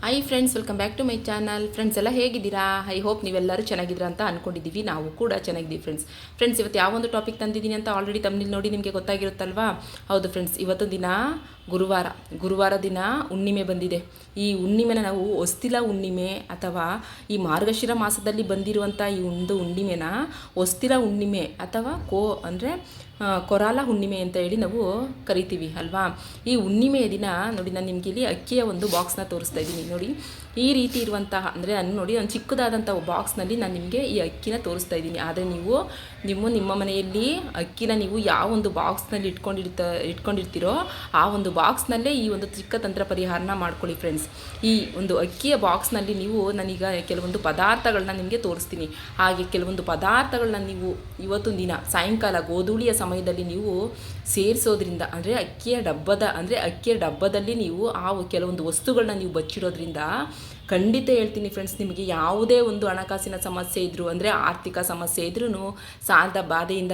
Hi friends, welcome back to my channel. Friends ಎಲ್ಲ ಹೇಗಿದ್ದೀರಾ? I hope ನೀವೆಲ್ಲರೂ ಚೆನ್ನಾಗಿದ್ದೀರಾ ಅಂತ ಅಂದ್ಕೊಂಡಿದ್ದೀವಿ. ನಾವು ಕೂಡ ಚೆನ್ನಾಗಿದ್ದೀವಿ ಫ್ರೆಂಡ್ಸ್ ಇವತ್ತು ಯಾವೊಂದು ಟಾಪಿಕ್ ತಂದಿದ್ದೀನಿ ಅಂತ ಆಲ್ರೆಡಿ ತಮ್ಮಲ್ಲಿ ನೋಡಿ ನಿಮಗೆ ಗೊತ್ತಾಗಿರುತ್ತಲ್ವಾ? ಹೌದು ಫ್ರೆಂಡ್ಸ್, ಇವತ್ತು ದಿನ ಗುರುವಾರ ದಿನ ಹುಣ್ಣಿಮೆ ಬಂದಿದೆ. ಈ ಹುಣ್ಣಿಮೆನ ನಾವು ಹೊಸ್ತಿಲ ಹುಣ್ಣಿಮೆ ಅಥವಾ ಈ ಮಾರ್ಗಶಿರ ಮಾಸದಲ್ಲಿ ಬಂದಿರುವಂಥ ಈ ಒಂದು ಹುಣ್ಣಿಮೆನ ಹೊಸ್ತಿಲ ಹುಣ್ಣಿಮೆ ಅಥವಾ ಅಂದರೆ ಕೊರಾಲ ಹುಣ್ಣಿಮೆ ಅಂತ ಹೇಳಿ ನಾವು ಕರಿತೀವಿ ಅಲ್ವಾ? ಈ ಹುಣ್ಣಿಮೆಯ ದಿನ ನೋಡಿ, ನಾನು ನಿಮಗೆ ಇಲ್ಲಿ ಅಕ್ಕಿಯ ಒಂದು ಬಾಕ್ಸ್ನ ತೋರಿಸ್ತಾ ಇದ್ದೀನಿ. ನೋಡಿ, ಈ ರೀತಿ ಇರುವಂತಹ ಅಂದರೆ ನೋಡಿ, ಒಂದು ಚಿಕ್ಕದಾದಂಥ ಬಾಕ್ಸ್ನಲ್ಲಿ ನಾನು ನಿಮಗೆ ಈ ಅಕ್ಕಿನ ತೋರಿಸ್ತಾ ಇದ್ದೀನಿ. ಆದರೆ ನೀವು ನಿಮ್ಮ ಮನೆಯಲ್ಲಿ ಅಕ್ಕಿನ ನೀವು ಯಾವ ಒಂದು ಬಾಕ್ಸ್ನಲ್ಲಿ ಇಟ್ಕೊಂಡಿರ್ತೀರೋ ಆ ಒಂದು ಬಾಕ್ಸ್ನಲ್ಲೇ ಈ ಒಂದು ಚಿಕ್ಕ ತಂತ್ರ ಪರಿಹಾರನ ಮಾಡ್ಕೊಳ್ಳಿ ಫ್ರೆಂಡ್ಸ್. ಈ ಒಂದು ಅಕ್ಕಿಯ ಬಾಕ್ಸ್ನಲ್ಲಿ ನೀವು ನಾನೀಗ ಕೆಲವೊಂದು ಪದಾರ್ಥಗಳನ್ನ ನಿಮಗೆ ತೋರಿಸ್ತೀನಿ. ಹಾಗೆ ಕೆಲವೊಂದು ಪದಾರ್ಥಗಳನ್ನ ನೀವು ಇವತ್ತು ದಿನ ಸಾಯಂಕಾಲ ಗೋಧೂಳಿಯ ಸಮಯದಲ್ಲಿ ನೀವು ಸೇರಿಸೋದ್ರಿಂದ ಅಂದರೆ ಅಕ್ಕಿಯ ಡಬ್ಬದಲ್ಲಿ ನೀವು ಆ ಕೆಲವೊಂದು ವಸ್ತುಗಳನ್ನ ನೀವು ಬಚ್ಚಿಡೋದ್ರಿಂದ ಖಂಡಿತ ಹೇಳ್ತೀನಿ ಫ್ರೆಂಡ್ಸ್, ನಿಮಗೆ ಯಾವುದೇ ಒಂದು ಹಣಕಾಸಿನ ಸಮಸ್ಯೆ ಇದ್ದರೂ ಅಂದರೆ ಆರ್ಥಿಕ ಸಮಸ್ಯೆ ಇದ್ರೂ, ಸಾಲದ ಬಾಧೆಯಿಂದ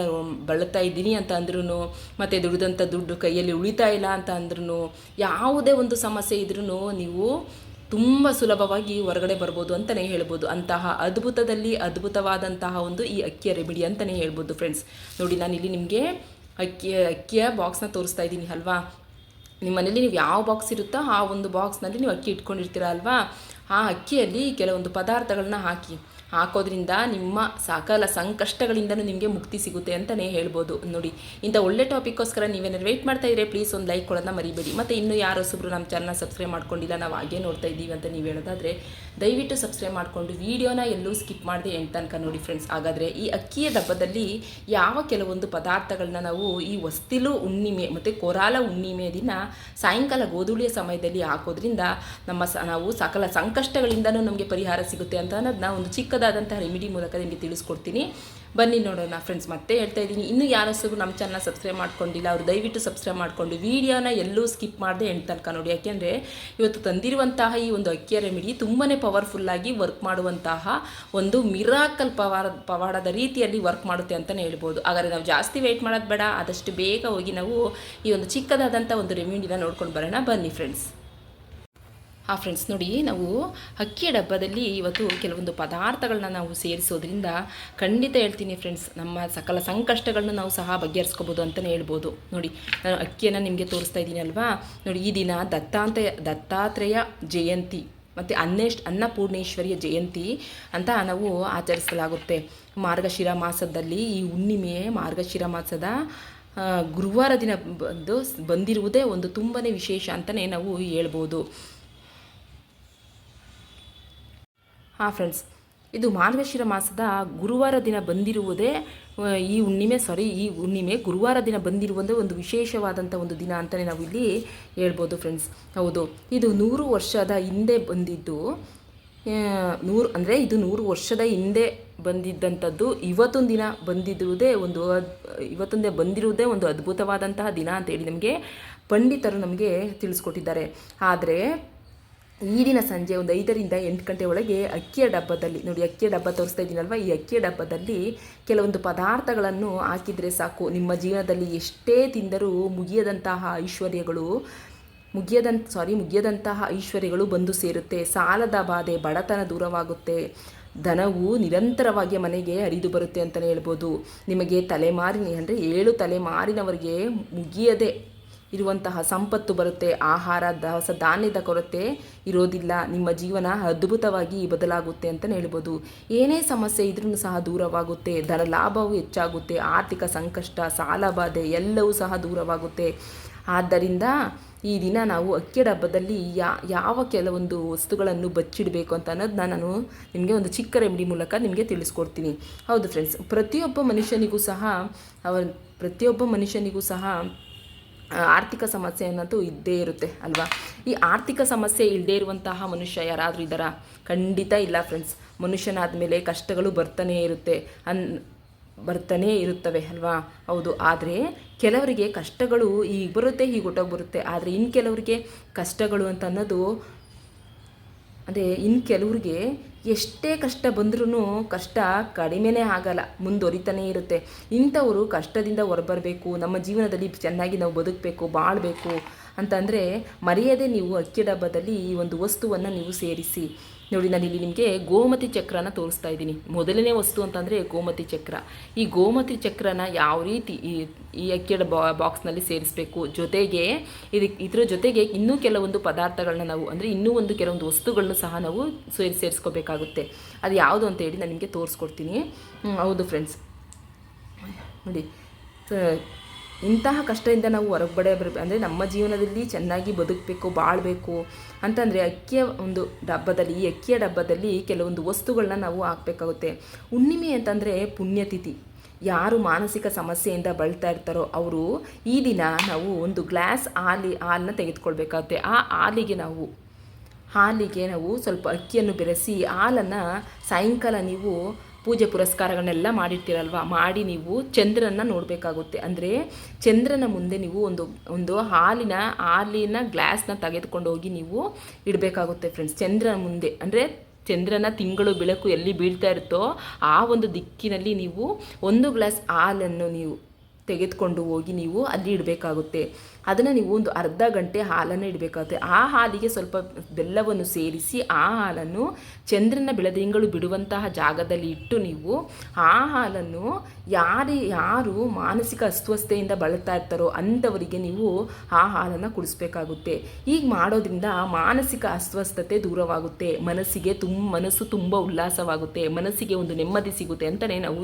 ಬಳಲ್ತಾ ಇದ್ದೀನಿ ಅಂತ ಅಂದ್ರೂ, ಮತ್ತು ದುಡಿದಂಥ ದುಡ್ಡು ಕೈಯಲ್ಲಿ ಉಳಿತಾ ಇಲ್ಲ ಅಂತ ಅಂದ್ರೂ, ಯಾವುದೇ ಒಂದು ಸಮಸ್ಯೆ ಇದ್ರೂ ನೀವು ತುಂಬ ಸುಲಭವಾಗಿ ಹೊರಗಡೆ ಬರ್ಬೋದು ಅಂತಲೇ ಹೇಳ್ಬೋದು. ಅಂತಹ ಅದ್ಭುತವಾದಂತಹ ಒಂದು ಈ ಅಕ್ಕಿಯ ರೆಮಿಡಿ ಅಂತಲೇ ಹೇಳ್ಬೋದು ಫ್ರೆಂಡ್ಸ್. ನೋಡಿ, ನಾನಿಲ್ಲಿ ನಿಮಗೆ ಅಕ್ಕಿಯ ಬಾಕ್ಸ್ನ ತೋರಿಸ್ತಾ ಇದ್ದೀನಿ ಅಲ್ವಾ? ನಿಮ್ಮ ಮನೇಲಿ ನೀವು ಯಾವ ಬಾಕ್ಸ್ ಇರುತ್ತೋ ಆ ಒಂದು ಬಾಕ್ಸ್ನಲ್ಲಿ ನೀವು ಅಕ್ಕಿ ಇಟ್ಕೊಂಡಿರ್ತೀರ ಅಲ್ವಾ? ಆ ಅಕ್ಕಿಯಲ್ಲಿ ಕೆಲವೊಂದು ಪದಾರ್ಥಗಳನ್ನ ಹಾಕೋದ್ರಿಂದ ನಿಮ್ಮ ಸಕಲ ಸಂಕಷ್ಟಗಳಿಂದನೂ ನಿಮಗೆ ಮುಕ್ತಿ ಸಿಗುತ್ತೆ ಅಂತಲೇ ಹೇಳ್ಬೋದು. ನೋಡಿ, ಇಂಥ ಒಳ್ಳೆ ಟಾಪಿಕ್ಕೋಸ್ಕರ ನೀವೇನಾದ್ರು ವೆಯ್ಟ್ ಮಾಡ್ತಾ ಇದ್ರೆ ಪ್ಲೀಸ್ ಒಂದು ಲೈಕ್ ಕೊಡೋದನ್ನ ಮರಿಬೇಡಿ. ಮತ್ತು ಇನ್ನೂ ಯಾರು ಹೊಸಬ್ರು ನಮ್ಮ ಚಾನಲ್ನ ಸಬ್ಸ್ಕ್ರೈಬ್ ಮಾಡ್ಕೊಂಡಿಲ್ಲ, ನಾವು ಹಾಗೆ ನೋಡ್ತಾ ಇದ್ದೀವಿ ಅಂತ ನೀವು ಹೇಳೋದಾದರೆ ದಯವಿಟ್ಟು ಸಬ್ಸ್ಕ್ರೈಬ್ ಮಾಡಿಕೊಂಡು ವೀಡಿಯೋನ ಎಲ್ಲೂ ಸ್ಕಿಪ್ ಮಾಡದೆ ಎಂಟು ತನಕ ನೋಡಿ ಫ್ರೆಂಡ್ಸ್. ಹಾಗಾದರೆ ಈ ಅಕ್ಕಿಯ ಡಬ್ಬದಲ್ಲಿ ಯಾವ ಕೆಲವೊಂದು ಪದಾರ್ಥಗಳನ್ನ ನಾವು ಈ ಹೊಸ್ತಿಲು ಹುಣ್ಣಿಮೆ ಮತ್ತು ಕೊರಾಲ ಹುಣ್ಣಿಮೆ ದಿನ ಸಾಯಂಕಾಲ ಗೋಧೂಳಿಯ ಸಮಯದಲ್ಲಿ ಹಾಕೋದ್ರಿಂದ ನಾವು ಸಕಲ ಸಂಕಷ್ಟಗಳಿಂದನೂ ನಮಗೆ ಪರಿಹಾರ ಸಿಗುತ್ತೆ ಅಂತ ಅನ್ನೋದನ್ನ ಒಂದು ಚಿಕ್ಕದಾದಂತಹ ರೆಮಿಡಿ ಮೂಲಕ ನಿಮಗೆ ತಿಳಿಸ್ಕೊಡ್ತೀನಿ. ಬನ್ನಿ ನೋಡೋಣ ಫ್ರೆಂಡ್ಸ್. ಮತ್ತೆ ಹೇಳ್ತಾ ಇದ್ದೀನಿ, ಇನ್ನೂ ಯಾರೊಬ್ಬರು ನಮ್ಮ ಚಾನಲ್ನ ಸಬ್ಸ್ಕ್ರೈಬ್ ಮಾಡ್ಕೊಂಡಿಲ್ಲ ಅವರು ದಯವಿಟ್ಟು ಸಬ್ಸ್ಕ್ರೈಬ್ ಮಾಡಿಕೊಂಡು ವೀಡಿಯೋನ ಎಲ್ಲೂ ಸ್ಕಿಪ್ ಮಾಡದೆ ಎಂಟು ತನಕ ನೋಡಿ. ಯಾಕೆಂದರೆ ಇವತ್ತು ತಂದಿರುವಂತಹ ಈ ಒಂದು ಅಕ್ಕಿಯ ರೆಮಿಡಿ ತುಂಬಾ ಪವರ್ಫುಲ್ಲಾಗಿ ವರ್ಕ್ ಮಾಡುವಂತಹ ಒಂದು ಮಿರಾಕಲ್ ಪವಾಡದ ರೀತಿಯಲ್ಲಿ ವರ್ಕ್ ಮಾಡುತ್ತೆ ಅಂತಲೇ ಹೇಳ್ಬೋದು. ಹಾಗಾದರೆ ನಾವು ಜಾಸ್ತಿ ವೆಯ್ಟ್ ಮಾಡೋದು ಬೇಡ, ಆದಷ್ಟು ಬೇಗ ಹೋಗಿ ನಾವು ಈ ಒಂದು ಚಿಕ್ಕದಾದಂಥ ಒಂದು ರೆಮಿಡಿನ ನೋಡ್ಕೊಂಡು ಬರೋಣ. ಬನ್ನಿ ಫ್ರೆಂಡ್ಸ್. ಫ್ರೆಂಡ್ಸ್ ನೋಡಿ, ನಾವು ಅಕ್ಕಿಯ ಡಬ್ಬದಲ್ಲಿ ಇವತ್ತು ಕೆಲವೊಂದು ಪದಾರ್ಥಗಳನ್ನ ನಾವು ಸೇರಿಸೋದ್ರಿಂದ ಖಂಡಿತ ಹೇಳ್ತೀನಿ ಫ್ರೆಂಡ್ಸ್, ನಮ್ಮ ಸಕಲ ಸಂಕಷ್ಟಗಳನ್ನ ನಾವು ಸಹ ಬಗೆಹರಿಸ್ಕೋಬೋದು ಅಂತಲೇ ಹೇಳ್ಬೋದು. ನೋಡಿ, ನಾನು ಅಕ್ಕಿಯನ್ನು ನಿಮಗೆ ತೋರಿಸ್ತಾ ಇದ್ದೀನಿ ಅಲ್ವಾ? ನೋಡಿ, ಈ ದಿನ ದತ್ತಾತ್ರೇಯ ಜಯಂತಿ ಮತ್ತು ಅನ್ನಪೂರ್ಣೇಶ್ವರಿಯ ಜಯಂತಿ ಅಂತ ನಾವು ಆಚರಿಸಲಾಗುತ್ತೆ. ಮಾರ್ಗಶಿರ ಮಾಸದಲ್ಲಿ ಈ ಹುಣ್ಣಿಮೆ ಮಾರ್ಗಶಿರ ಮಾಸದ ಗುರುವಾರ ದಿನ ಬಂದಿರುವುದೇ ಒಂದು ತುಂಬಾ ವಿಶೇಷ ಅಂತಲೇ ನಾವು ಹೇಳ್ಬೋದು. ಫ್ರೆಂಡ್ಸ್, ಇದು ಮಾರ್ಗಶಿರ ಮಾಸದ ಗುರುವಾರ ದಿನ ಬಂದಿರುವುದೇ ಈ ಹುಣ್ಣಿಮೆ ಗುರುವಾರ ದಿನ ಬಂದಿರುವುದೇ ಒಂದು ವಿಶೇಷವಾದಂಥ ಒಂದು ದಿನ ಅಂತಲೇ ನಾವು ಇಲ್ಲಿ ಹೇಳ್ಬೋದು ಫ್ರೆಂಡ್ಸ್. ಹೌದು, ಇದು 100 ವರ್ಷದ ಹಿಂದೆ ಬಂದಿದ್ದು, ಇದು 100 ವರ್ಷದ ಹಿಂದೆ ಬಂದಿದ್ದಂಥದ್ದು ಇವತ್ತೊಂದು ದಿನ ಬಂದಿರುವುದೇ ಒಂದು ಅದ್ಭುತವಾದಂತಹ ದಿನ ಅಂತೇಳಿ ನಮಗೆ ಪಂಡಿತರು ನಮಗೆ ತಿಳಿಸ್ಕೊಟ್ಟಿದ್ದಾರೆ. ಆದರೆ ಈ ದಿನ ಸಂಜೆ ಒಂದು 5 ರಿಂದ 8 ಗಂಟೆ ಒಳಗೆ ಅಕ್ಕಿಯ ಡಬ್ಬದಲ್ಲಿ ನೋಡಿ, ಅಕ್ಕಿಯ ಡಬ್ಬ ತೋರಿಸ್ತಾ ಇದ್ದೀನಲ್ವ, ಈ ಅಕ್ಕಿಯ ಡಬ್ಬದಲ್ಲಿ ಕೆಲವೊಂದು ಪದಾರ್ಥಗಳನ್ನು ಹಾಕಿದರೆ ಸಾಕು, ನಿಮ್ಮ ಜೀವನದಲ್ಲಿ ಎಷ್ಟೇ ತಿಂದರೂ ಮುಗಿಯದಂತಹ ಐಶ್ವರ್ಯಗಳು ಬಂದು ಸೇರುತ್ತೆ. ಸಾಲದ ಬಾಧೆ, ಬಡತನ ದೂರವಾಗುತ್ತೆ. ಧನವು ನಿರಂತರವಾಗಿ ಮನೆಗೆ ಹರಿದು ಬರುತ್ತೆ ಅಂತಲೇ ಹೇಳ್ಬೋದು. ನಿಮಗೆ 7 ತಲೆಮಾರಿನವರಿಗೆ ಮುಗಿಯದೆ ಇರುವಂತಹ ಸಂಪತ್ತು ಬರುತ್ತೆ. ಆಹಾರ ದವಸ ಧಾನ್ಯದ ಕೊರತೆ ಇರೋದಿಲ್ಲ. ನಿಮ್ಮ ಜೀವನ ಅದ್ಭುತವಾಗಿ ಬದಲಾಗುತ್ತೆ ಅಂತಲೇ ಹೇಳ್ಬೋದು. ಏನೇ ಸಮಸ್ಯೆ ಇದ್ರೂ ಸಹ ದೂರವಾಗುತ್ತೆ. ಧನ ಲಾಭವು ಹೆಚ್ಚಾಗುತ್ತೆ. ಆರ್ಥಿಕ ಸಂಕಷ್ಟ, ಸಾಲಬಾಧೆ ಎಲ್ಲವೂ ಸಹ ದೂರವಾಗುತ್ತೆ. ಆದ್ದರಿಂದ ಈ ದಿನ ನಾವು ಅಕ್ಕಿಯ ಡಬ್ಬದಲ್ಲಿ ಯಾವ ಕೆಲವೊಂದು ವಸ್ತುಗಳನ್ನು ಬಚ್ಚಿಡಬೇಕು ಅಂತ ಅನ್ನೋದನ್ನ ನಾನು ನಿಮಗೆ ಒಂದು ಚಿಕ್ಕ ರೆಮಿಡಿ ಮೂಲಕ ನಿಮಗೆ ತಿಳಿಸ್ಕೊಡ್ತೀನಿ. ಹೌದು ಫ್ರೆಂಡ್ಸ್, ಪ್ರತಿಯೊಬ್ಬ ಮನುಷ್ಯನಿಗೂ ಸಹ ಆರ್ಥಿಕ ಸಮಸ್ಯೆ ಅನ್ನೋದು ಇದ್ದೇ ಇರುತ್ತೆ ಅಲ್ವಾ? ಈ ಆರ್ಥಿಕ ಸಮಸ್ಯೆ ಇಲ್ಲದೇ ಇರುವಂತಹ ಮನುಷ್ಯ ಯಾರಾದರೂ ಇದ್ದಾರಾ? ಖಂಡಿತ ಇಲ್ಲ ಫ್ರೆಂಡ್ಸ್. ಮನುಷ್ಯನಾದ ಮೇಲೆ ಕಷ್ಟಗಳು ಬರ್ತಾನೇ ಇರುತ್ತವೆ ಅಲ್ವಾ? ಹೌದು, ಆದರೆ ಕೆಲವರಿಗೆ ಕಷ್ಟಗಳು ಈಗ ಬರುತ್ತೆ, ಹೀಗೆ ಹೊಟ್ಟೋಗ್ಬರುತ್ತೆ. ಆದರೆ ಇನ್ನು ಕೆಲವರಿಗೆ ಕಷ್ಟಗಳು ಅಂತ ಅನ್ನೋದು ಇನ್ನು ಕೆಲವ್ರಿಗೆ ಎಷ್ಟೇ ಕಷ್ಟ ಬಂದ್ರೂ ಕಷ್ಟ ಕಡಿಮೆನೇ ಆಗಲ್ಲ, ಮುಂದುವರಿತಾನೇ ಇರುತ್ತೆ. ಇಂಥವರು ಕಷ್ಟದಿಂದ ಹೊರಬರಬೇಕು, ನಮ್ಮ ಜೀವನದಲ್ಲಿ ಚೆನ್ನಾಗಿ ನಾವು ಬದುಕಬೇಕು, ಬಾಳಬೇಕು ಅಂತಂದರೆ ಮರೆಯದೇ ನೀವು ಅಕ್ಕಿ ಡಬ್ಬದಲ್ಲಿ ಈ ಒಂದು ವಸ್ತುವನ್ನು ನೀವು ಸೇರಿಸಿ. ನೋಡಿ, ನಾನು ಇಲ್ಲಿ ನಿಮಗೆ ಗೋಮತಿ ಚಕ್ರನ ತೋರಿಸ್ತಾ ಇದ್ದೀನಿ. ಮೊದಲನೇ ವಸ್ತು ಅಂತಂದರೆ ಗೋಮತಿ ಚಕ್ರ. ಈ ಗೋಮತಿ ಚಕ್ರನ ಯಾವ ರೀತಿ ಈ ಅಕ್ಕಿ ಬಾಕ್ಸ್ನಲ್ಲಿ ಸೇರಿಸಬೇಕು, ಜೊತೆಗೆ ಇದರ ಜೊತೆಗೆ ಇನ್ನೂ ಕೆಲವೊಂದು ಪದಾರ್ಥಗಳನ್ನ ನಾವು ಅಂದರೆ ಇನ್ನೂ ಕೆಲವೊಂದು ವಸ್ತುಗಳನ್ನ ಸಹ ನಾವು ಸೇರಿಸ್ಕೋಬೇಕಾಗುತ್ತೆ. ಅದು ಯಾವುದು ಅಂತ ಹೇಳಿ ನಾನು ನಿಮಗೆ ತೋರಿಸ್ಕೊಡ್ತೀನಿ. ಹೌದು ಫ್ರೆಂಡ್ಸ್, ನೋಡಿ, ಇಂತಹ ಕಷ್ಟದಿಂದ ನಾವು ಹೊರಗಡೆ ಅಂದರೆ ನಮ್ಮ ಜೀವನದಲ್ಲಿ ಚೆನ್ನಾಗಿ ಬದುಕಬೇಕು, ಬಾಳಬೇಕು ಅಂತಂದರೆ ಅಕ್ಕಿಯ ಒಂದು ಡಬ್ಬದಲ್ಲಿ, ಈ ಅಕ್ಕಿಯ ಡಬ್ಬದಲ್ಲಿ ಕೆಲವೊಂದು ವಸ್ತುಗಳನ್ನ ನಾವು ಹಾಕಬೇಕಾಗುತ್ತೆ. ಹುಣ್ಣಿಮೆ ಅಂತಂದರೆ ಪುಣ್ಯತಿಥಿ. ಯಾರು ಮಾನಸಿಕ ಸಮಸ್ಯೆಯಿಂದ ಬಳಲ್ತಾ ಇರ್ತಾರೋ ಅವರು ಈ ದಿನ ನಾವು ಒಂದು ಗ್ಲಾಸ್ ಹಾಲನ್ನ ತೆಗೆದುಕೊಳ್ಬೇಕಾಗುತ್ತೆ. ಆ ಹಾಲಿಗೆ ನಾವು ಸ್ವಲ್ಪ ಅಕ್ಕಿಯನ್ನು ಬೆರೆಸಿ ಹಾಲನ್ನು ಸಾಯಂಕಾಲ ನೀವು ಪೂಜೆ ಪುರಸ್ಕಾರಗಳನ್ನೆಲ್ಲ ಮಾಡಿರ್ತೀರಲ್ವ, ಮಾಡಿ ನೀವು ಚಂದ್ರನ ನೋಡಬೇಕಾಗುತ್ತೆ. ಅಂದರೆ ಚಂದ್ರನ ಮುಂದೆ ನೀವು ಒಂದು ಹಾಲಿನ ಗ್ಲಾಸ್ನ ತೆಗೆದುಕೊಂಡು ಹೋಗಿ ನೀವು ಇಡಬೇಕಾಗುತ್ತೆ ಫ್ರೆಂಡ್ಸ್. ಚಂದ್ರನ ಮುಂದೆ ಅಂದರೆ ಚಂದ್ರನ ತಿಂಗಳು ಬೆಳಕು ಎಲ್ಲಿ ಬೀಳ್ತಾ ಇರುತ್ತೋ ಆ ಒಂದು ದಿಕ್ಕಿನಲ್ಲಿ ನೀವು ಒಂದು ಗ್ಲಾಸ್ ಹಾಲನ್ನು ನೀವು ತೆಗೆದುಕೊಂಡು ಹೋಗಿ ನೀವು ಅಲ್ಲಿ ಇಡಬೇಕಾಗುತ್ತೆ. ಅದನ್ನು ನೀವು ಒಂದು ಅರ್ಧ ಗಂಟೆ ಹಾಲನ್ನು ಇಡಬೇಕಾಗುತ್ತೆ. ಆ ಹಾಲಿಗೆ ಸ್ವಲ್ಪ ಬೆಲ್ಲವನ್ನು ಸೇರಿಸಿ ಆ ಹಾಲನ್ನು ಚಂದ್ರನ ಬೆಳದಿಂಗಳು ಬಿಡುವಂತಹ ಜಾಗದಲ್ಲಿ ಇಟ್ಟು ನೀವು ಆ ಹಾಲನ್ನು ಯಾರು ಮಾನಸಿಕ ಅಸ್ವಸ್ಥತೆಯಿಂದ ಬಳಲ್ತಾ ಇರ್ತಾರೋ ಅಂಥವರಿಗೆ ನೀವು ಆ ಹಾಲನ್ನು ಕುಡಿಸ್ಬೇಕಾಗುತ್ತೆ. ಹೀಗೆ ಮಾಡೋದ್ರಿಂದ ಮಾನಸಿಕ ಅಸ್ವಸ್ಥತೆ ದೂರವಾಗುತ್ತೆ, ಮನಸ್ಸು ತುಂಬ ಉಲ್ಲಾಸವಾಗುತ್ತೆ, ಮನಸ್ಸಿಗೆ ಒಂದು ನೆಮ್ಮದಿ ಸಿಗುತ್ತೆ ಅಂತಲೇ ನಾವು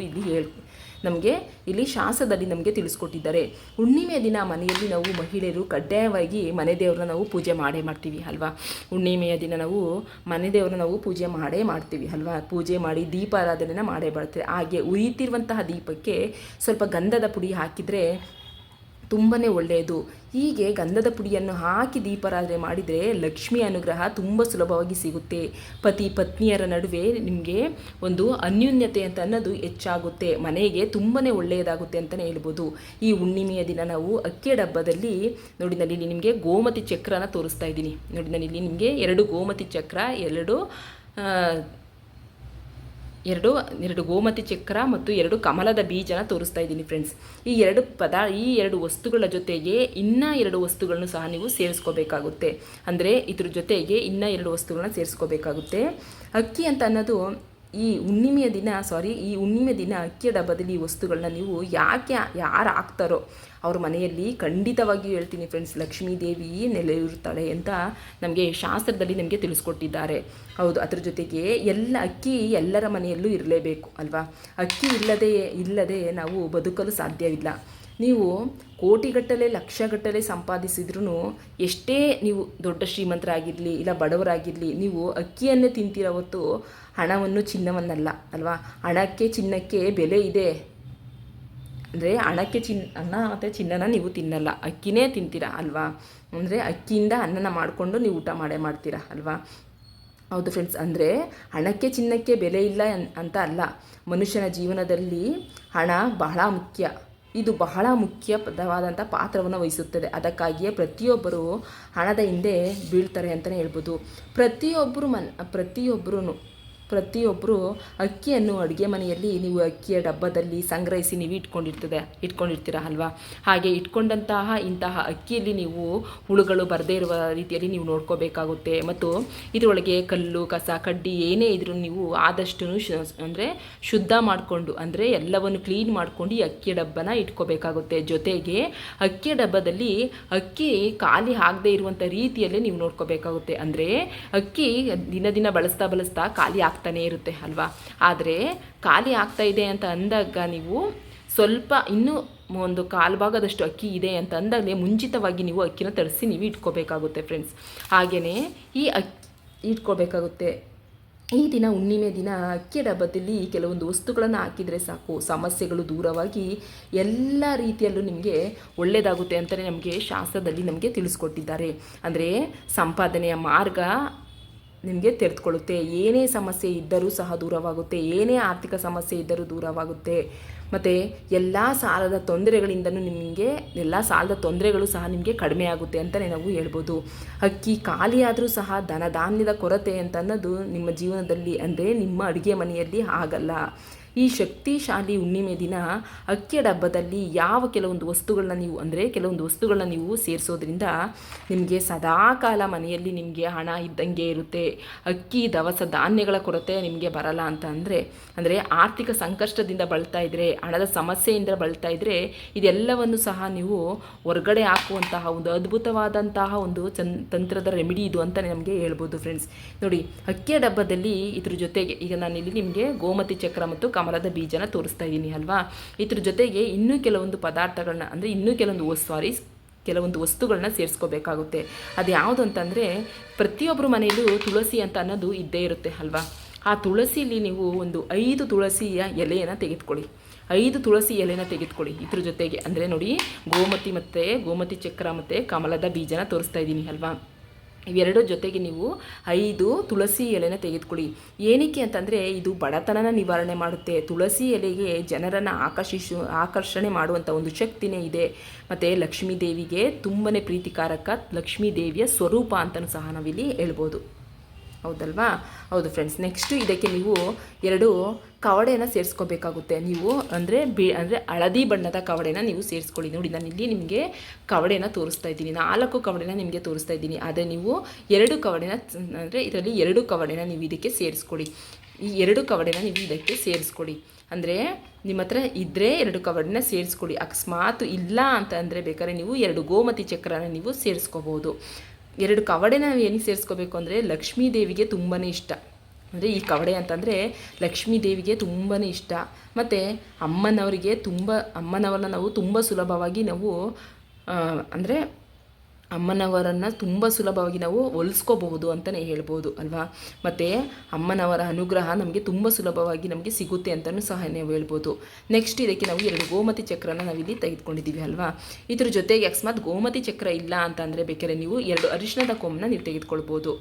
ನಮಗೆ ಇಲ್ಲಿ ಶಾಸ್ತ್ರದಲ್ಲಿ ನಮಗೆ ತಿಳಿಸ್ಕೊಟ್ಟಿದ್ದಾರೆ. ಹುಣ್ಣಿಮೆಯ ದಿನ ಮನೆಯಲ್ಲಿ ನಾವು ಮಹಿಳೆಯರು ಕಡ್ಡಾಯವಾಗಿ ಮನೆ ದೇವ್ರನ್ನ ನಾವು ಪೂಜೆ ಮಾಡೇ ಮಾಡ್ತೀವಿ ಅಲ್ವಾ. ಹುಣ್ಣಿಮೆಯ ದಿನ ನಾವು ಮನೆ ದೇವ್ರನ್ನ ನಾವು ಪೂಜೆ ಮಾಡೇ ಮಾಡ್ತೀವಿ ಅಲ್ವಾ. ಪೂಜೆ ಮಾಡಿ ದೀಪಾರಾಧನೆನ ಮಾಡೇ ಬರ್ತೀವಿ. ಹಾಗೆ ಉರಿಯುತ್ತಿರುವಂತಹ ದೀಪಕ್ಕೆ ಸ್ವಲ್ಪ ಗಂಧದ ಪುಡಿ ಹಾಕಿದರೆ ತುಂಬಾ ಒಳ್ಳೆಯದು. ಹೀಗೆ ಗಂಧದ ಪುಡಿಯನ್ನು ಹಾಕಿ ದೀಪಾರಾಧನೆ ಮಾಡಿದರೆ ಲಕ್ಷ್ಮಿ ಅನುಗ್ರಹ ತುಂಬ ಸುಲಭವಾಗಿ ಸಿಗುತ್ತೆ. ಪತಿ ಪತ್ನಿಯರ ನಡುವೆ ನಿಮಗೆ ಒಂದು ಅನ್ಯೂನ್ಯತೆ ಅಂತ ಅನ್ನೋದು ಹೆಚ್ಚಾಗುತ್ತೆ, ಮನೆಗೆ ತುಂಬಾ ಒಳ್ಳೆಯದಾಗುತ್ತೆ ಅಂತಲೇ ಹೇಳ್ಬೋದು. ಈ ಹುಣ್ಣಿಮೆಯ ದಿನ ನಾವು ಅಕ್ಕಿ ಡಬ್ಬದಲ್ಲಿ ನೋಡಿ, ನಾನು ನಿಮಗೆ ಗೋಮತಿ ಚಕ್ರನ ತೋರಿಸ್ತಾ ಇದ್ದೀನಿ. ನೋಡಿ, ನಾನು ಇಲ್ಲಿ ನಿಮಗೆ 2 ಗೋಮತಿ ಚಕ್ರ, ಎರಡು ಗೋಮತಿ ಚಕ್ರ ಮತ್ತು 2 ಕಮಲದ ಬೀಜನ ತೋರಿಸ್ತಾ ಇದ್ದೀನಿ ಫ್ರೆಂಡ್ಸ್. ಈ ಎರಡು ವಸ್ತುಗಳ ಜೊತೆಗೆ ಇನ್ನೂ 2 ವಸ್ತುಗಳನ್ನು ಸಹ ನೀವು ಸೇರಿಸ್ಕೋಬೇಕಾಗುತ್ತೆ. ಅಂದರೆ ಇದ್ರ ಜೊತೆಗೆ ಇನ್ನೂ 2 ವಸ್ತುಗಳನ್ನ ಸೇರಿಸ್ಕೋಬೇಕಾಗುತ್ತೆ. ಅಕ್ಕಿ ಅಂತ ಅನ್ನೋದು ಈ ಹುಣ್ಣಿಮೆಯ ದಿನ ಅಕ್ಕಿಯ ಡಬ್ಬದಲ್ಲಿ ಈ ವಸ್ತುಗಳನ್ನ ನೀವು ಯಾರು ಹಾಕ್ತಾರೋ ಅವ್ರ ಮನೆಯಲ್ಲಿ ಖಂಡಿತವಾಗಿಯೂ ಹೇಳ್ತೀನಿ ಫ್ರೆಂಡ್ಸ್, ಲಕ್ಷ್ಮೀ ದೇವಿ ನೆಲೆಯೂರ್ತಾಳೆ ಅಂತ ನಮಗೆ ಶಾಸ್ತ್ರದಲ್ಲಿ ನಮಗೆ ತಿಳಿಸ್ಕೊಟ್ಟಿದ್ದಾರೆ. ಹೌದು, ಅದ್ರ ಜೊತೆಗೆ ಅಕ್ಕಿ ಎಲ್ಲರ ಮನೆಯಲ್ಲೂ ಇರಲೇಬೇಕು ಅಲ್ವಾ. ಅಕ್ಕಿ ಇಲ್ಲದೆ ನಾವು ಬದುಕಲು ಸಾಧ್ಯವಿಲ್ಲ. ನೀವು ಕೋಟಿಗಟ್ಟಲೆ ಲಕ್ಷಗಟ್ಟಲೆ ಸಂಪಾದಿಸಿದ್ರೂ ಎಷ್ಟೇ ನೀವು ದೊಡ್ಡ ಶ್ರೀಮಂತರಾಗಿರಲಿ ಇಲ್ಲ ಬಡವರಾಗಿರಲಿ, ನೀವು ಅಕ್ಕಿಯನ್ನೇ ತಿಂತೀರ ಹೊತ್ತು ಹಣವನ್ನು ಚಿನ್ನವನ್ನಲ್ಲ ಅಲ್ವಾ. ಹಣಕ್ಕೆ ಚಿನ್ನಕ್ಕೆ ಬೆಲೆ ಇದೆ ಅಂದರೆ ಹಣ ಮತ್ತು ಚಿನ್ನನ ನೀವು ತಿನ್ನಲ್ಲ, ಅಕ್ಕಿನೇ ತಿಂತೀರಾ ಅಲ್ವಾ. ಅಂದರೆ ಅಕ್ಕಿಯಿಂದ ಅನ್ನನ ಮಾಡಿಕೊಂಡು ನೀವು ಊಟ ಮಾಡ್ತೀರಾ ಅಲ್ವಾ. ಹೌದು ಫ್ರೆಂಡ್ಸ್, ಅಂದರೆ ಹಣಕ್ಕೆ ಚಿನ್ನಕ್ಕೆ ಬೆಲೆ ಇಲ್ಲ ಅಂತ ಅಲ್ಲ. ಮನುಷ್ಯನ ಜೀವನದಲ್ಲಿ ಹಣ ಬಹಳ ಮುಖ್ಯ. ಇದು ಬಹಳ ಮುಖ್ಯವಾದಂಥ ಪಾತ್ರವನ್ನು ವಹಿಸುತ್ತದೆ. ಅದಕ್ಕಾಗಿಯೇ ಪ್ರತಿಯೊಬ್ಬರು ಹಣದ ಹಿಂದೆ ಬೀಳ್ತಾರೆ ಅಂತಲೇ ಹೇಳ್ಬೋದು. ಪ್ರತಿಯೊಬ್ಬರು ಅಕ್ಕಿಯನ್ನು ಅಡುಗೆ ಮನೆಯಲ್ಲಿ ನೀವು ಅಕ್ಕಿಯ ಡಬ್ಬದಲ್ಲಿ ಸಂಗ್ರಹಿಸಿ ನೀವು ಇಟ್ಕೊಂಡಿರ್ತೀರ ಅಲ್ವಾ. ಹಾಗೆ ಇಂತಹ ಅಕ್ಕಿಯಲ್ಲಿ ನೀವು ಹುಳುಗಳು ಬರದೇ ಇರುವ ರೀತಿಯಲ್ಲಿ ನೀವು ನೋಡ್ಕೋಬೇಕಾಗುತ್ತೆ. ಮತ್ತು ಇದರೊಳಗೆ ಕಲ್ಲು ಕಸ ಕಡ್ಡಿ ಏನೇ ಇದ್ರೂ ನೀವು ಆದಷ್ಟು ಅಂದರೆ ಶುದ್ಧ ಮಾಡಿಕೊಂಡು, ಅಂದರೆ ಎಲ್ಲವನ್ನು ಕ್ಲೀನ್ ಮಾಡ್ಕೊಂಡು ಈ ಅಕ್ಕಿಯ ಡಬ್ಬನ ಇಟ್ಕೋಬೇಕಾಗುತ್ತೆ. ಜೊತೆಗೆ ಅಕ್ಕಿಯ ಡಬ್ಬದಲ್ಲಿ ಅಕ್ಕಿ ಖಾಲಿ ಆಗದೆ ಇರುವಂಥ ರೀತಿಯಲ್ಲೇ ನೀವು ನೋಡ್ಕೋಬೇಕಾಗುತ್ತೆ. ಅಂದರೆ ಅಕ್ಕಿ ದಿನ ಬಳಸ್ತಾ ಖಾಲಿ ಆಗ್ತಾನೆ ಇರುತ್ತೆ ಅಲ್ವಾ. ಆದರೆ ಖಾಲಿ ಆಗ್ತಾ ಇದೆ ಅಂತ ಅಂದಾಗ ನೀವು ಸ್ವಲ್ಪ ಇನ್ನೂ ಒಂದು ಕಾಲು ಭಾಗದಷ್ಟು ಅಕ್ಕಿ ಇದೆ ಅಂತ ಅಂದಾಗಲೇ ಮುಂಚಿತವಾಗಿ ನೀವು ಅಕ್ಕಿನ ತರಿಸಿ ನೀವು ಇಟ್ಕೋಬೇಕಾಗುತ್ತೆ ಫ್ರೆಂಡ್ಸ್. ಹಾಗೆಯೇ ಈ ಇಟ್ಕೋಬೇಕಾಗುತ್ತೆ. ಈ ದಿನ ಹುಣ್ಣಿಮೆ ದಿನ ಅಕ್ಕಿ ಡಬ್ಬದಲ್ಲಿ ಕೆಲವೊಂದು ವಸ್ತುಗಳನ್ನು ಹಾಕಿದರೆ ಸಾಕು, ಸಮಸ್ಯೆಗಳು ದೂರವಾಗಿ ಎಲ್ಲ ರೀತಿಯಲ್ಲೂ ನಿಮಗೆ ಒಳ್ಳೆಯದಾಗುತ್ತೆ ಅಂತಲೇ ನಮಗೆ ಶಾಸ್ತ್ರದಲ್ಲಿ ನಮಗೆ ತಿಳಿಸ್ಕೊಟ್ಟಿದ್ದಾರೆ. ಅಂದರೆ ಸಂಪಾದನೆಯ ಮಾರ್ಗ ನಿಮಗೆ ತೆರೆದುಕೊಳ್ಳುತ್ತೆ. ಏನೇ ಸಮಸ್ಯೆ ಇದ್ದರೂ ಸಹ ದೂರವಾಗುತ್ತೆ, ಏನೇ ಆರ್ಥಿಕ ಸಮಸ್ಯೆ ಇದ್ದರೂ ದೂರವಾಗುತ್ತೆ. ಮತ್ತು ಎಲ್ಲ ಸಾಲದ ತೊಂದರೆಗಳಿಂದನೂ ನಿಮಗೆ ಎಲ್ಲ ಸಾಲದ ತೊಂದರೆಗಳು ಸಹ ನಿಮಗೆ ಕಡಿಮೆ ಆಗುತ್ತೆ ಅಂತಲೇ ನಾವು ಹೇಳ್ಬೋದು. ಅಕ್ಕಿ ಖಾಲಿಯಾದರೂ ಸಹ ಧಾನ್ಯದ ಕೊರತೆ ಅಂತ ಅನ್ನೋದು ನಿಮ್ಮ ಜೀವನದಲ್ಲಿ ಅಂದರೆ ನಿಮ್ಮ ಅಡುಗೆ ಮನೆಯಲ್ಲಿ ಆಗಲ್ಲ. ಈ ಶಕ್ತಿಶಾಲಿ ಹುಣ್ಣಿಮೆ ದಿನ ಅಕ್ಕಿಯ ಡಬ್ಬದಲ್ಲಿ ಕೆಲವೊಂದು ವಸ್ತುಗಳನ್ನ ನೀವು ಸೇರಿಸೋದ್ರಿಂದ ನಿಮಗೆ ಸದಾಕಾಲ ಮನೆಯಲ್ಲಿ ನಿಮಗೆ ಹಣ ಇದ್ದಂಗೆ ಇರುತ್ತೆ. ಅಕ್ಕಿ ದವಸ ಧಾನ್ಯಗಳ ಕೊರತೆ ನಿಮಗೆ ಬರಲ್ಲ ಅಂತ ಅಂದರೆ ಆರ್ಥಿಕ ಸಂಕಷ್ಟದಿಂದ ಬಳಲ್ತಾ ಇದ್ದರೆ, ಹಣದ ಸಮಸ್ಯೆಯಿಂದ ಬಳಲ್ತಾ ಇದ್ದರೆ, ಇದೆಲ್ಲವನ್ನು ಸಹ ನೀವು ಹೊರಗಡೆ ಹಾಕುವಂತಹ ಒಂದು ಅದ್ಭುತವಾದಂತಹ ಒಂದು ತಂತ್ರದ ರೆಮಿಡಿ ಇದು ಅಂತ ನಮಗೆ ಹೇಳ್ಬೋದು ಫ್ರೆಂಡ್ಸ್. ನೋಡಿ, ಅಕ್ಕಿಯ ಡಬ್ಬದಲ್ಲಿ ಇದ್ರ ಜೊತೆಗೆ ಈಗ ನಾನಿಲ್ಲಿ ನಿಮಗೆ ಗೋಮತಿ ಚಕ್ರ ಮತ್ತು ಕಮಲದ ಬೀಜನ ತೋರಿಸ್ತಾ ಇದ್ದೀನಿ ಅಲ್ವಾ. ಇದ್ರ ಜೊತೆಗೆ ಇನ್ನೂ ಕೆಲವೊಂದು ಪದಾರ್ಥಗಳನ್ನ ಅಂದರೆ ಕೆಲವೊಂದು ವಸ್ತುಗಳನ್ನ ಸೇರಿಸ್ಕೋಬೇಕಾಗುತ್ತೆ. ಅದು ಯಾವುದು ಅಂತಂದರೆ, ಪ್ರತಿಯೊಬ್ಬರ ಮನೆಯಲ್ಲೂ ತುಳಸಿ ಅಂತ ಅನ್ನೋದು ಇದ್ದೇ ಇರುತ್ತೆ ಅಲ್ವಾ. ಆ ತುಳಸಿಲಿ ನೀವು ಒಂದು 5 ತುಳಸಿಯ ಎಲೆಯನ್ನು ತೆಗೆದುಕೊಳ್ಳಿ. 5 ತುಳಸಿ ಎಲೆನ ತೆಗೆದುಕೊಳ್ಳಿ. ಇದ್ರ ಜೊತೆಗೆ ಅಂದರೆ ನೋಡಿ, ಗೋಮತಿ ಚಕ್ರ ಮತ್ತು ಕಮಲದ ಬೀಜನ ತೋರಿಸ್ತಾ ಇದ್ದೀನಿ ಅಲ್ವಾ. ಇವೆರಡು ಜೊತೆಗೆ ನೀವು 5 ತುಳಸಿ ಎಲೆನ ತೆಗೆದುಕೊಳ್ಳಿ. ಏನಕ್ಕೆ ಅಂತಂದರೆ ಇದು ಬಡತನನ ನಿವಾರಣೆ ಮಾಡುತ್ತೆ. ತುಳಸಿ ಎಲೆಗೆ ಜನರನ್ನು ಆಕರ್ಷಣೆ ಮಾಡುವಂಥ ಒಂದು ಶಕ್ತಿನೇ ಇದೆ. ಮತ್ತು ಲಕ್ಷ್ಮೀ ದೇವಿಗೆ ತುಂಬಾ ಪ್ರೀತಿಕಾರಕ, ಲಕ್ಷ್ಮೀ ದೇವಿಯ ಸ್ವರೂಪ ಅಂತಲೂ ಸಹ ನಾವಿಲ್ಲಿ ಹೇಳ್ಬೋದು. ಹೌದಲ್ವಾ? ಹೌದು ಫ್ರೆಂಡ್ಸ್. ನೆಕ್ಸ್ಟು ಇದಕ್ಕೆ ನೀವು 2 ಕವಡೆಯನ್ನು ಸೇರಿಸ್ಕೋಬೇಕಾಗುತ್ತೆ. ನೀವು ಅಂದರೆ ಹಳದಿ ಬಣ್ಣದ ಕವಡೆನ ನೀವು ಸೇರಿಸ್ಕೊಳ್ಳಿ. ನೋಡಿ, ನಾನಿಲ್ಲಿ ನಿಮಗೆ ಕವಡೆನ ತೋರಿಸ್ತಾ ಇದ್ದೀನಿ, 4 ಕವಡೆನ ನಿಮಗೆ ತೋರಿಸ್ತಾ ಇದ್ದೀನಿ. ಆದರೆ ನೀವು 2 ಕವಡೆನ ಅಂದರೆ ಇದರಲ್ಲಿ 2 ಕವಡೆನ ನೀವು ಇದಕ್ಕೆ ಸೇರಿಸ್ಕೊಳ್ಳಿ. ಈ 2 ಕವಡೆನ ನೀವು ಇದಕ್ಕೆ ಸೇರಿಸ್ಕೊಳ್ಳಿ. ಅಂದರೆ ನಿಮ್ಮ ಹತ್ರ ಇದ್ದರೆ 2 ಕವಡೆನ ಸೇರಿಸ್ಕೊಳ್ಳಿ. ಅಕಸ್ಮಾತ್ ಇಲ್ಲ ಅಂತ ಅಂದರೆ ಬೇಕಾದ್ರೆ ನೀವು 2 ಗೋಮತಿ ಚಕ್ರನ ನೀವು ಸೇರಿಸ್ಕೋಬೋದು. 2 ಕವಡೆನ ನಾವು ಏನಕ್ಕೆ ಸೇರಿಸ್ಕೋಬೇಕು ಅಂದರೆ ಲಕ್ಷ್ಮೀ ದೇವಿಗೆ ತುಂಬಾ ಇಷ್ಟ. ಅಂದರೆ ಈ ಕವಡೆ ಅಂತಂದರೆ ಲಕ್ಷ್ಮೀ ದೇವಿಗೆ ತುಂಬಾ ಇಷ್ಟ. ಮತ್ತು ಅಮ್ಮನವ್ರನ್ನ ನಾವು ತುಂಬ ಸುಲಭವಾಗಿ ನಾವು ಅಂದರೆ ಅಮ್ಮನವರನ್ನು ತುಂಬ ಸುಲಭವಾಗಿ ನಾವು ಹೊಲಿಸ್ಕೋಬಹುದು ಅಂತಲೇ ಹೇಳ್ಬೋದು ಅಲ್ವಾ. ಮತ್ತು ಅಮ್ಮನವರ ಅನುಗ್ರಹ ನಮಗೆ ತುಂಬ ಸುಲಭವಾಗಿ ನಮಗೆ ಸಿಗುತ್ತೆ ಅಂತಲೂ ಸಹ ನಾವು ಹೇಳ್ಬೋದು. ನೆಕ್ಸ್ಟ್ ಇದಕ್ಕೆ ನಾವು 2 ಗೋಮತಿ ಚಕ್ರನ ನಾವಿಲ್ಲಿ ತೆಗೆದುಕೊಂಡಿದ್ದೀವಿ ಅಲ್ವಾ. ಇದ್ರ ಜೊತೆಗೆ ಅಕಸ್ಮಾತ್ ಗೋಮತಿ ಚಕ್ರ ಇಲ್ಲ ಅಂತಂದರೆ ಬೇಕಾದ್ರೆ ನೀವು 2 ಅರಿಶಿಣದ ಕೊಂಬನ್ನ ನೀವು ತೆಗೆದುಕೊಳ್ಬೋದು.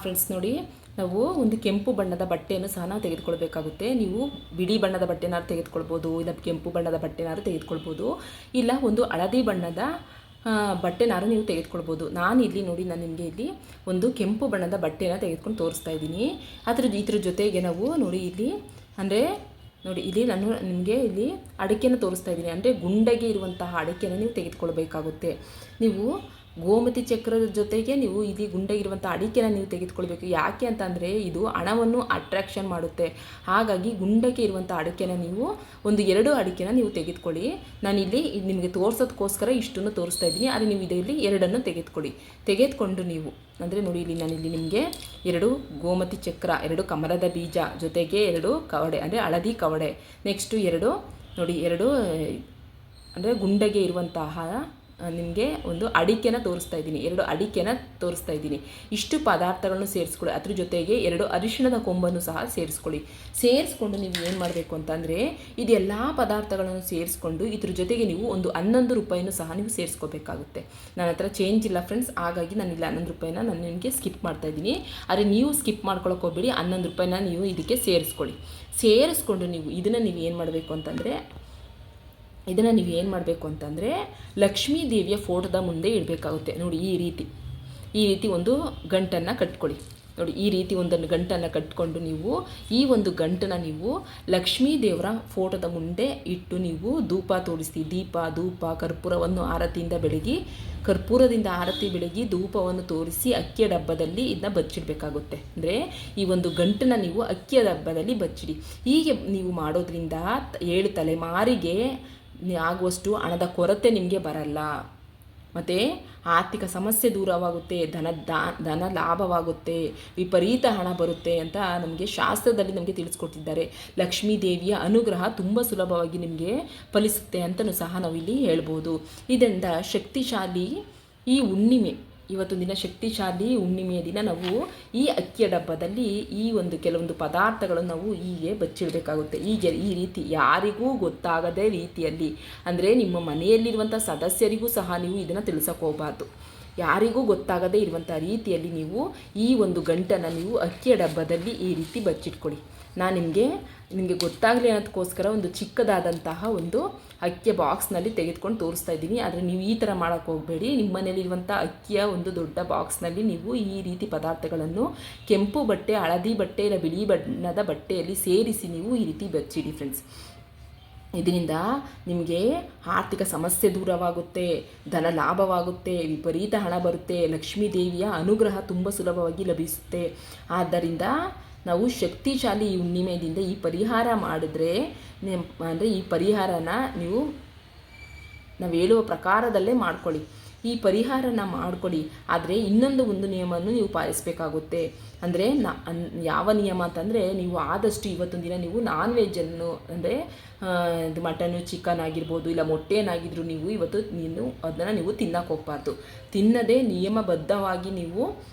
ಫ್ರೆಂಡ್ಸ್ ನೋಡಿ, ನಾವು ಒಂದು ಕೆಂಪು ಬಣ್ಣದ ಬಟ್ಟೆಯನ್ನು ಸಹ ನಾವು ತೆಗೆದುಕೊಳ್ಬೇಕಾಗುತ್ತೆ. ನೀವು ಬಿಳಿ ಬಣ್ಣದ ಬಟ್ಟೆನಾರು ತೆಗೆದುಕೊಳ್ಬೋದು, ಇಲ್ಲ ಕೆಂಪು ಬಣ್ಣದ ಬಟ್ಟೆನಾರು ತೆಗೆದುಕೊಳ್ಬೋದು, ಇಲ್ಲ ಒಂದು ಹಳದಿ ಬಣ್ಣದ ಬಟ್ಟೆನಾರು ನೀವು ತೆಗೆದುಕೊಳ್ಬೋದು. ನಾನು ನಿಮಗೆ ಇಲ್ಲಿ ಒಂದು ಕೆಂಪು ಬಣ್ಣದ ಬಟ್ಟೆನ ತೆಗೆದುಕೊಂಡು ತೋರಿಸ್ತಾ ಇದ್ದೀನಿ. ಇದ್ರ ಜೊತೆಗೆ ನಾವು ನೋಡಿ ಇಲ್ಲಿ ನಾನು ನಿಮಗೆ ಇಲ್ಲಿ ಅಡಿಕೆನ ತೋರಿಸ್ತಾ ಇದ್ದೀನಿ. ಅಂದರೆ ಗುಂಡಗೆ ಇರುವಂತಹ ಅಡಿಕೆನ ನೀವು ತೆಗೆದುಕೊಳ್ಬೇಕಾಗುತ್ತೆ. ನೀವು ಗೋಮತಿ ಚಕ್ರದ ಜೊತೆಗೆ ನೀವು ಇಲ್ಲಿ ಗುಂಡಗಿರುವಂಥ ಅಡಿಕೆನ ನೀವು ತೆಗೆದುಕೊಳ್ಬೇಕು. ಯಾಕೆ ಅಂತಂದರೆ ಇದು ಹಣವನ್ನು ಅಟ್ರಾಕ್ಷನ್ ಮಾಡುತ್ತೆ. ಹಾಗಾಗಿ ಗುಂಡಕ್ಕೆ ಇರುವಂಥ ಅಡಿಕೆನ ನೀವು ಒಂದು 2 ಅಡಿಕೆನ ನೀವು ತೆಗೆದುಕೊಳ್ಳಿ. ನಾನಿಲ್ಲಿ ನಿಮಗೆ ತೋರಿಸೋದಕ್ಕೋಸ್ಕರ ಇಷ್ಟನ್ನು ತೋರಿಸ್ತಾ ಇದ್ದೀನಿ. ಆದರೆ ನೀವು ಇದರಲ್ಲಿ 2 ತೆಗೆದುಕೊಂಡು ನೀವು ಅಂದರೆ ನೋಡಿ, ಇಲ್ಲಿ ನಾನಿಲ್ಲಿ ನಿಮಗೆ 2 ಗೋಮತಿ ಚಕ್ರ, 2 ಕಮಲದ ಬೀಜ, ಜೊತೆಗೆ 2 ಕವಡೆ ಅಂದರೆ ಹಳದಿ ಕವಡೆ, ನೆಕ್ಸ್ಟು 2 ನೋಡಿ 2 ಅಂದರೆ ಗುಂಡಗೆ ಇರುವಂತಹ ನಿಮಗೆ ಒಂದು ಅಡಿಕೆನ ತೋರಿಸ್ತಾ ಇದ್ದೀನಿ, 2 ಅಡಿಕೆನ ತೋರಿಸ್ತಾ ಇದ್ದೀನಿ. ಇಷ್ಟು ಪದಾರ್ಥಗಳನ್ನು ಸೇರಿಸ್ಕೊಳ್ಳಿ. ಅದ್ರ ಜೊತೆಗೆ 2 ಅರಿಶಿಣದ ಕೊಂಬನ್ನು ಸಹ ಸೇರಿಸ್ಕೊಂಡು ನೀವು ಏನು ಮಾಡಬೇಕು ಅಂತಂದರೆ ಇದೆಲ್ಲ ಪದಾರ್ಥಗಳನ್ನು ಸೇರಿಸ್ಕೊಂಡು ಇದ್ರ ಜೊತೆಗೆ ನೀವು ಒಂದು 11 ರೂಪಾಯಿನೂ ಸಹ ನೀವು ಸೇರಿಸ್ಕೋಬೇಕಾಗುತ್ತೆ. ನನ್ನ ಹತ್ರ ಚೇಂಜ್ ಇಲ್ಲ ಫ್ರೆಂಡ್ಸ್, ಹಾಗಾಗಿ ನಾನು ಇಲ್ಲಿ 11 ರೂಪಾಯಿನ ನಾನು ನಿಮಗೆ ಸ್ಕಿಪ್ ಮಾಡ್ತಾ ಇದ್ದೀನಿ. ಆದರೆ ನೀವು ಸ್ಕಿಪ್ ಮಾಡ್ಕೊಳಕ್ಕೆ ಹೋಗ್ಬೇಡಿ, 11 ರೂಪಾಯಿನ ನೀವು ಇದಕ್ಕೆ ಸೇರಿಸ್ಕೊಂಡು ನೀವು ಇದನ್ನು ಏನು ಮಾಡಬೇಕು ಅಂತಂದರೆ ಲಕ್ಷ್ಮೀ ದೇವಿಯ ಫೋಟೋದ ಮುಂದೆ ಇಡಬೇಕಾಗುತ್ತೆ. ನೋಡಿ, ಈ ರೀತಿ ಒಂದು ಗಂಟನ್ನು ಕಟ್ಕೊಳ್ಳಿ. ನೋಡಿ, ಈ ರೀತಿ ಒಂದನ್ನು ಗಂಟನ್ನು ಕಟ್ಕೊಂಡು ನೀವು ಈ ಒಂದು ಗಂಟನ್ನು ನೀವು ಲಕ್ಷ್ಮೀ ದೇವರ ಫೋಟೋದ ಮುಂದೆ ಇಟ್ಟು ನೀವು ಧೂಪ ತೋರಿಸಿ, ಧೂಪ ಕರ್ಪೂರವನ್ನು ಕರ್ಪೂರದಿಂದ ಆರತಿ ಬೆಳಗಿ ಧೂಪವನ್ನು ತೋರಿಸಿ ಅಕ್ಕಿಯ ಡಬ್ಬದಲ್ಲಿ ಇದನ್ನ ಬಚ್ಚಿಡಬೇಕಾಗುತ್ತೆ. ಅಂದರೆ ಈ ಒಂದು ಗಂಟನ್ನು ನೀವು ಅಕ್ಕಿಯ ಡಬ್ಬದಲ್ಲಿ ಬಚ್ಚಿಡಿ. ಹೀಗೆ ನೀವು ಮಾಡೋದ್ರಿಂದ 7 ತಲೆಮಾರಿಗೆ ಆಗುವಷ್ಟು ಹಣದ ಕೊರತೆ ನಿಮಗೆ ಬರಲ್ಲ. ಮತ್ತು ಆರ್ಥಿಕ ಸಮಸ್ಯೆ ದೂರವಾಗುತ್ತೆ, ಧನ ಲಾಭವಾಗುತ್ತೆ, ವಿಪರೀತ ಹಣ ಬರುತ್ತೆ ಅಂತ ನಮಗೆ ಶಾಸ್ತ್ರದಲ್ಲಿ ನಮಗೆ ತಿಳಿಸ್ಕೊಟ್ಟಿದ್ದಾರೆ. ಲಕ್ಷ್ಮೀ ದೇವಿಯ ಅನುಗ್ರಹ ತುಂಬ ಸುಲಭವಾಗಿ ನಿಮಗೆ ಫಲಿಸುತ್ತೆ ಅಂತಲೂ ಸಹ ನಾವಿಲ್ಲಿ ಹೇಳ್ಬೋದು. ಇದರಿಂದ ಶಕ್ತಿಶಾಲಿ ಈ ಹುಣ್ಣಿಮೆ, ಇವತ್ತೊಂದು ದಿನ ಶಕ್ತಿಶಾಲಿ ಹುಣ್ಣಿಮೆಯ ದಿನ ನಾವು ಈ ಅಕ್ಕಿಯ ಡಬ್ಬದಲ್ಲಿ ಈ ಒಂದು ಕೆಲವೊಂದು ಪದಾರ್ಥಗಳನ್ನು ನಾವು ಹೀಗೆ ಬಚ್ಚಿಡಬೇಕಾಗುತ್ತೆ. ಈ ರೀತಿ ಯಾರಿಗೂ ಗೊತ್ತಾಗದೇ ರೀತಿಯಲ್ಲಿ, ಅಂದರೆ ನಿಮ್ಮ ಮನೆಯಲ್ಲಿರುವಂಥ ಸದಸ್ಯರಿಗೂ ಸಹ ನೀವು ಇದನ್ನು ತಿಳಿಸೋಕೆ ಹೋಗಬಾರ್ದು. ಯಾರಿಗೂ ಗೊತ್ತಾಗದೇ ಇರುವಂಥ ರೀತಿಯಲ್ಲಿ ನೀವು ಈ ಒಂದು ಗಂಟನ್ನು ನೀವು ಅಕ್ಕಿಯ ಡಬ್ಬದಲ್ಲಿ ಈ ರೀತಿ ಬಚ್ಚಿಟ್ಕೊಳ್ಳಿ. ನಾನು ನಿಮಗೆ ನಿಮಗೆ ಗೊತ್ತಾಗಲಿ ಅನ್ನೋದಕ್ಕೋಸ್ಕರ ಒಂದು ಚಿಕ್ಕದಾದಂತಹ ಒಂದು ಅಕ್ಕಿಯ ಬಾಕ್ಸ್ನಲ್ಲಿ ತೆಗೆದುಕೊಂಡು ತೋರಿಸ್ತಾ ಇದ್ದೀನಿ. ಆದರೆ ನೀವು ಈ ಥರ ಮಾಡೋಕ್ಕೆ ಹೋಗಬೇಡಿ. ನಿಮ್ಮ ಮನೇಲಿರುವಂಥ ಅಕ್ಕಿಯ ಒಂದು ದೊಡ್ಡ ಬಾಕ್ಸ್ನಲ್ಲಿ ನೀವು ಈ ರೀತಿ ಪದಾರ್ಥಗಳನ್ನು ಕೆಂಪು ಬಟ್ಟೆ, ಹಳದಿ ಬಟ್ಟೆ ಇಲ್ಲ ಬಿಳಿ ಬಣ್ಣದ ಬಟ್ಟೆಯಲ್ಲಿ ಸೇರಿಸಿ ನೀವು ಈ ರೀತಿ ಬಚ್ಚಿಡಿ ಫ್ರೆಂಡ್ಸ್. ಇದರಿಂದ ನಿಮಗೆ ಆರ್ಥಿಕ ಸಮಸ್ಯೆ ದೂರವಾಗುತ್ತೆ, ಧನ ಲಾಭವಾಗುತ್ತೆ, ವಿಪರೀತ ಹಣ ಬರುತ್ತೆ, ಲಕ್ಷ್ಮೀ ದೇವಿಯ ಅನುಗ್ರಹ ತುಂಬ ಸುಲಭವಾಗಿ ಲಭಿಸುತ್ತೆ. ಆದ್ದರಿಂದ ನಾವು ಶಕ್ತಿಶಾಲಿ ಈ ಹುಣ್ಣಿಮೆಯಿಂದ ಈ ಪರಿಹಾರ ಮಾಡಿದ್ರೆ ಅಂದರೆ ಈ ಪರಿಹಾರನ ನಾವು ಹೇಳುವ ಪ್ರಕಾರದಲ್ಲೇ ಮಾಡ್ಕೊಳ್ಳಿ. ಈ ಪರಿಹಾರನ ಮಾಡಿಕೊಡಿ. ಆದರೆ ಒಂದು ನಿಯಮವನ್ನು ನೀವು ಪಾಲಿಸಬೇಕಾಗುತ್ತೆ. ಅಂದರೆ ಯಾವ ನಿಯಮ ಅಂತಂದರೆ, ನೀವು ಆದಷ್ಟು ಇವತ್ತೊಂದು ದಿನ ನೀವು ನಾನ್ ವೆಜ್ಜನ್ನು ಅಂದರೆ ಮಟನು, ಚಿಕನ್ ಆಗಿರ್ಬೋದು ಇಲ್ಲ ಮೊಟ್ಟೆನಾಗಿದ್ದರೂ ನೀವು ಅದನ್ನು ನೀವು ತಿನ್ನಕ್ಕೆ ಹೋಗಬಾರ್ದು. ತಿನ್ನದೇ ನಿಯಮಬದ್ಧವಾಗಿ ನೀವು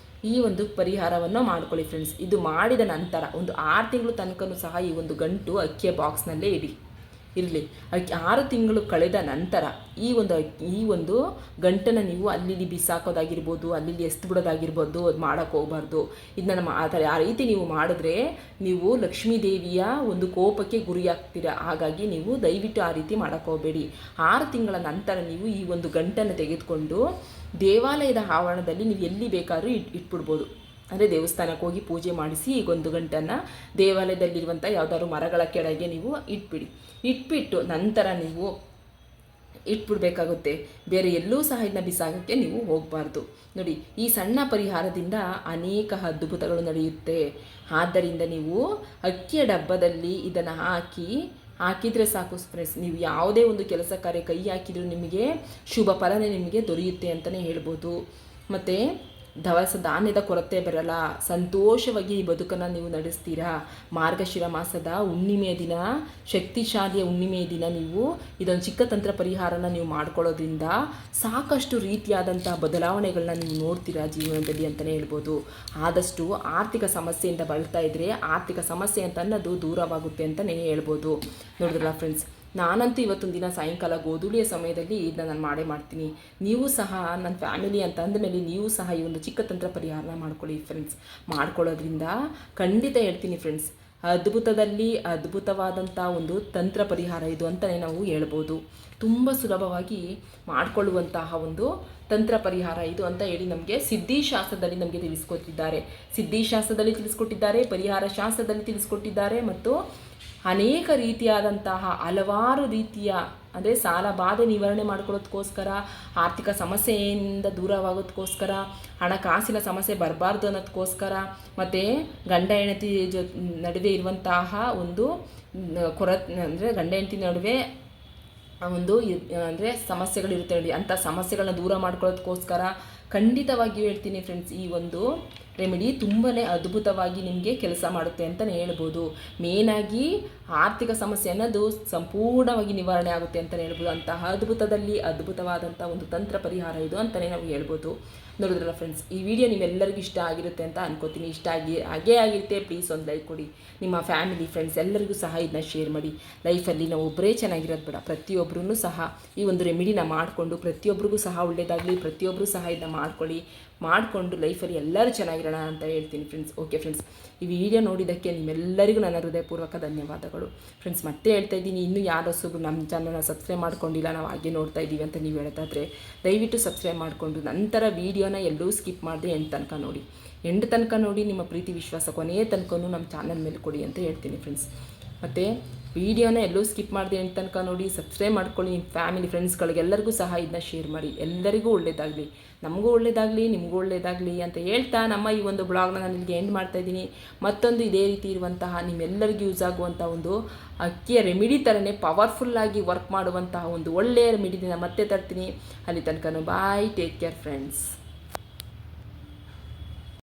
ಈ ಒಂದು ಪರಿಹಾರವನ್ನು ಮಾಡ್ಕೊಳ್ಳಿ ಫ್ರೆಂಡ್ಸ್. ಇದು ಮಾಡಿದ ನಂತರ ಒಂದು 6 ತಿಂಗಳು ತನಕನೂ ಸಹ ಈ ಒಂದು ಗಂಟು ಅಕ್ಕಿಯ ಬಾಕ್ಸ್ನಲ್ಲೇ ಇರಲಿ. 6 ತಿಂಗಳು ಕಳೆದ ನಂತರ ಈ ಒಂದು ಗಂಟನ್ನು ನೀವು ಅಲ್ಲಿ ಬಿಸಾಕೋದಾಗಿರ್ಬೋದು, ಅಲ್ಲಿ ಎಸ್ದು ಬಿಡೋದಾಗಿರ್ಬೋದು, ಅದು ಮಾಡೋಕ್ಕೆ ಹೋಗಬಾರ್ದು. ಇದನ್ನು ಆ ರೀತಿ ನೀವು ಮಾಡಿದ್ರೆ ನೀವು ಲಕ್ಷ್ಮೀ ದೇವಿಯ ಒಂದು ಕೋಪಕ್ಕೆ ಗುರಿಯಾಗ್ತೀರ. ಹಾಗಾಗಿ ನೀವು ದಯವಿಟ್ಟು ಆ ರೀತಿ ಮಾಡೋಕ್ಕೆ ಹೋಗಬೇಡಿ. 6 ತಿಂಗಳ ನಂತರ ನೀವು ಈ ಒಂದು ಗಂಟನ್ನು ತೆಗೆದುಕೊಂಡು ದೇವಾಲಯದ ಆವರಣದಲ್ಲಿ ನೀವು ಎಲ್ಲಿ ಬೇಕಾದ್ರೂ ಇಟ್ಬಿಡ್ಬೋದು. ಅಂದರೆ ದೇವಸ್ಥಾನಕ್ಕೆ ಹೋಗಿ ಪೂಜೆ ಮಾಡಿಸಿ ಈ ಒಂದು ಗಂಟನ್ನು ದೇವಾಲಯದಲ್ಲಿರುವಂಥ ಯಾವುದಾದ್ರು ಮರಗಳ ಕೆಳಗೆ ನೀವು ಇಟ್ಬಿಟ್ಟು ನಂತರ ನೀವು ಇಟ್ಬಿಡ್ಬೇಕಾಗುತ್ತೆ. ಬೇರೆ ಎಲ್ಲೂ ಸಹ ಇದನ್ನ ಬಿಸಾಕೋಕ್ಕೆ ನೀವು ಹೋಗಬಾರ್ದು. ನೋಡಿ, ಈ ಸಣ್ಣ ಪರಿಹಾರದಿಂದ ಅನೇಕ ಅದ್ಭುತಗಳು ನಡೆಯುತ್ತೆ. ಆದ್ದರಿಂದ ನೀವು ಅಕ್ಕಿಯ ಡಬ್ಬದಲ್ಲಿ ಇದನ್ನು ಹಾಕಿದರೆ ಸಾಕು ಫ್ರೆಂಡ್ಸ್. ನೀವು ಯಾವುದೇ ಒಂದು ಕೆಲಸ ಕಾರ್ಯ ಕೈ ಹಾಕಿದರೂ ನಿಮಗೆ ಶುಭ ಫಲನೇ ನಿಮಗೆ ದೊರೆಯುತ್ತೆ ಅಂತಲೇ ಹೇಳ್ಬೋದು. ಮತ್ತು ದವಸ ಧಾನ್ಯದ ಕೊರತೆ ಬರಲ್ಲ. ಸಂತೋಷವಾಗಿ ಈ ಬದುಕನ್ನು ನೀವು ನಡೆಸ್ತೀರಾ. ಮಾರ್ಗಶಿರ ಮಾಸದ ಹುಣ್ಣಿಮೆಯ ದಿನ, ಶಕ್ತಿಶಾಲಿಯ ಹುಣ್ಣಿಮೆಯ ದಿನ ನೀವು ಇದೊಂದು ಚಿಕ್ಕ ತಂತ್ರ ಪರಿಹಾರನ ನೀವು ಮಾಡ್ಕೊಳ್ಳೋದ್ರಿಂದ ಸಾಕಷ್ಟು ರೀತಿಯಾದಂಥ ಬದಲಾವಣೆಗಳನ್ನ ನೀವು ನೋಡ್ತೀರಾ ಜೀವನದಲ್ಲಿ ಅಂತಲೇ ಹೇಳ್ಬೋದು. ಆದಷ್ಟು ಆರ್ಥಿಕ ಸಮಸ್ಯೆಯಿಂದ ಬಳಲ್ತಾ ಇದ್ದರೆ ಆರ್ಥಿಕ ಸಮಸ್ಯೆ ಅಂತ ಅನ್ನೋದು ದೂರವಾಗುತ್ತೆ ಅಂತಲೇ ಹೇಳ್ಬೋದು. ನೋಡಿದ್ರಲ್ಲ ಫ್ರೆಂಡ್ಸ್, ನಾನಂತೂ ಇವತ್ತೊಂದು ದಿನ ಸಾಯಂಕಾಲ ಗೋಧೂಳಿಯ ಸಮಯದಲ್ಲಿ ಇದನ್ನ ನಾನು ಮಾಡ್ತೀನಿ. ನೀವು ಸಹ ನನ್ನ ಫ್ಯಾಮಿಲಿ ಅಂತ ಅಂದಮೇಲೆ ನೀವು ಸಹ ಈ ಒಂದು ಚಿಕ್ಕ ತಂತ್ರ ಪರಿಹಾರನ ಮಾಡ್ಕೊಳ್ಳಿ ಫ್ರೆಂಡ್ಸ್. ಮಾಡ್ಕೊಳ್ಳೋದ್ರಿಂದ ಖಂಡಿತ ಹೇಳ್ತೀನಿ ಫ್ರೆಂಡ್ಸ್, ಅದ್ಭುತದಲ್ಲಿ ಅದ್ಭುತವಾದಂಥ ಒಂದು ತಂತ್ರ ಪರಿಹಾರ ಇದು ಅಂತಲೇ ನಾವು ಹೇಳ್ಬೋದು. ತುಂಬ ಸುಲಭವಾಗಿ ಮಾಡಿಕೊಳ್ಳುವಂತಹ ಒಂದು ತಂತ್ರ ಪರಿಹಾರ ಇದು ಅಂತ ಹೇಳಿ ನಮಗೆ ಸಿದ್ಧಿಶಾಸ್ತ್ರದಲ್ಲಿ ನಮಗೆ ತಿಳಿಸ್ಕೊಟ್ಟಿದ್ದಾರೆ, ಪರಿಹಾರ ಶಾಸ್ತ್ರದಲ್ಲಿ ತಿಳಿಸ್ಕೊಟ್ಟಿದ್ದಾರೆ. ಮತ್ತು ಅನೇಕ ರೀತಿಯಾದಂತಹ ಹಲವಾರು ರೀತಿಯ ಅಂದರೆ ಸಾಲ ಬಾಧೆ ನಿವಾರಣೆ ಮಾಡ್ಕೊಳ್ಳೋದಕ್ಕೋಸ್ಕರ, ಆರ್ಥಿಕ ಸಮಸ್ಯೆಯಿಂದ ದೂರವಾಗೋದಕ್ಕೋಸ್ಕರ, ಹಣಕಾಸಿನ ಸಮಸ್ಯೆ ಬರಬಾರ್ದು ಅನ್ನೋದಕ್ಕೋಸ್ಕರ, ಮತ್ತು ಗಂಡ ಹೆಂಡತಿ ನಡುವೆ ಇರುವಂತಹ ಒಂದು ಅಂದರೆ ಗಂಡ ಹೆಂಡತಿ ನಡುವೆ ಒಂದು ಅಂದರೆ ಸಮಸ್ಯೆಗಳಿರುತ್ತೆ ನೋಡಿ, ಅಂಥ ಸಮಸ್ಯೆಗಳನ್ನ ದೂರ ಮಾಡ್ಕೊಳ್ಳೋದಕ್ಕೋಸ್ಕರ ಖಂಡಿತವಾಗಿಯೂ ಹೇಳ್ತೀನಿ ಫ್ರೆಂಡ್ಸ್, ಈ ಒಂದು ರೆಮಿಡಿ ತುಂಬಾ ಅದ್ಭುತವಾಗಿ ನಿಮಗೆ ಕೆಲಸ ಮಾಡುತ್ತೆ ಅಂತಲೇ ಹೇಳ್ಬೋದು. ಮೇನಾಗಿ ಆರ್ಥಿಕ ಸಮಸ್ಯೆ ಅನ್ನೋದು ಸಂಪೂರ್ಣವಾಗಿ ನಿವಾರಣೆ ಆಗುತ್ತೆ ಅಂತಲೇ ಹೇಳ್ಬೋದು. ಅಂತಹ ಅದ್ಭುತದಲ್ಲಿ ಅದ್ಭುತವಾದಂಥ ಒಂದು ತಂತ್ರ ಪರಿಹಾರ ಇದು ಅಂತಲೇ ನಾವು ಹೇಳ್ಬೋದು. ನೋಡಿದ್ರಲ್ಲ ಫ್ರೆಂಡ್ಸ್, ಈ ವಿಡಿಯೋ ನಿಮ್ಮೆಲ್ಲರಿಗೂ ಇಷ್ಟ ಆಗಿರುತ್ತೆ ಅಂತ ಅನ್ಕೋತೀನಿ. ಇಷ್ಟ ಹಾಗೇ ಆಗಿರುತ್ತೆ. ಪ್ಲೀಸ್ ಒಂದು ಲೈಕ್ ಕೊಡಿ. ನಿಮ್ಮ ಫ್ಯಾಮಿಲಿ ಫ್ರೆಂಡ್ಸ್ ಎಲ್ಲರಿಗೂ ಸಹ ಇದನ್ನ ಶೇರ್ ಮಾಡಿ. ಲೈಫಲ್ಲಿ ನಾವು ಒಬ್ಬರೇ ಚೆನ್ನಾಗಿರೋದು ಬೇಡ, ಪ್ರತಿಯೊಬ್ಬರೂ ಸಹ ಈ ಒಂದು ರೆಮಿಡಿನ ಮಾಡಿಕೊಂಡು ಪ್ರತಿಯೊಬ್ಬರಿಗೂ ಸಹ ಒಳ್ಳೆಯದಾಗಲಿ, ಪ್ರತಿಯೊಬ್ಬರು ಸಹ ಇದನ್ನ ಮಾಡಿಕೊಂಡು ಲೈಫಲ್ಲಿ ಎಲ್ಲರೂ ಚೆನ್ನಾಗಿರೋಣ ಅಂತ ಹೇಳ್ತೀನಿ ಫ್ರೆಂಡ್ಸ್. ಓಕೆ ಫ್ರೆಂಡ್ಸ್, ಈ ವಿಡಿಯೋ ನೋಡಿದ್ದಕ್ಕೆ ನಿಮ್ಮೆಲ್ಲರಿಗೂ ನನ್ನ ಹೃದಯಪೂರ್ವಕ ಧನ್ಯವಾದಗಳು ಫ್ರೆಂಡ್ಸ್. ಮತ್ತೆ ಹೇಳ್ತಾ ಇದ್ದೀನಿ, ಇನ್ನೂ ಯಾರು ಹೊಸಬ್ರು ನಮ್ಮ ಚಾನಲ್ನ ಸಬ್ಸ್ಕ್ರೈಬ್ ಮಾಡ್ಕೊಂಡಿಲ್ಲ, ನಾವು ಹಾಗೆ ನೋಡ್ತಾ ಇದ್ದೀವಿ ಅಂತ ನೀವು ಹೇಳ್ತಾಯಿದ್ರೆ ದಯವಿಟ್ಟು ಸಬ್ಸ್ಕ್ರೈಬ್ ಮಾಡಿಕೊಂಡು ನಂತರ ವಿಡಿಯೋನ ಎಲ್ಲೂ ಸ್ಕಿಪ್ ಮಾಡದೆ ಎಂಡ್ ತನಕ ನೋಡಿ ನಿಮ್ಮ ಪ್ರೀತಿ ವಿಶ್ವಾಸ ಕೊನೆಯ ತನಕನೂ ನಮ್ಮ ಚಾನಲ್ ಮೇಲೆ ಕೊಡಿ ಅಂತ ಹೇಳ್ತೀನಿ ಫ್ರೆಂಡ್ಸ್. ಮತ್ತು ವಿಡಿಯೋನ ಎಲ್ಲೂ ಸ್ಕಿಪ್ ಮಾಡದೆ ಎಂಡ್ ತನಕ ನೋಡಿ, ಸಬ್ಸ್ಕ್ರೈಬ್ ಮಾಡ್ಕೊಳ್ಳಿ. ನಿಮ್ಮ ಫ್ಯಾಮಿಲಿ ಫ್ರೆಂಡ್ಸ್ಗಳಿಗೆಲ್ಲರಿಗೂ ಸಹ ಇದನ್ನ ಶೇರ್ ಮಾಡಿ. ಎಲ್ಲರಿಗೂ ಒಳ್ಳೆಯದಾಗಲಿ, ನಮಗೂ ಒಳ್ಳೆಯದಾಗಲಿ, ನಿಮಗೂ ಒಳ್ಳೆಯದಾಗಲಿ ಅಂತ ಹೇಳ್ತಾ ನಮ್ಮ ಈ ಒಂದು ಬ್ಲಾಗ್ನ ನಾನು ಇಲ್ಲಿಗೆ ಎಂಡ್ ಮಾಡ್ತಾಯಿದ್ದೀನಿ. ಮತ್ತೊಂದು ಇದೇ ರೀತಿ ಇರುವಂತಹ ನಿಮ್ಮೆಲ್ಲರಿಗೂ ಯೂಸ್ ಆಗುವಂಥ ಒಂದು ಅಕ್ಕಿಯ ರೆಮಿಡಿ ಥರನೇ ಪವರ್ಫುಲ್ಲಾಗಿ ವರ್ಕ್ ಮಾಡುವಂತಹ ಒಂದು ಒಳ್ಳೆಯ ರೆಮಿಡಿನ ಮತ್ತೆ ತರ್ತೀನಿ. ಅಲ್ಲಿ ತನಕ ಬಾಯ್, ಟೇಕ್ ಕೇರ್ ಫ್ರೆಂಡ್ಸ್.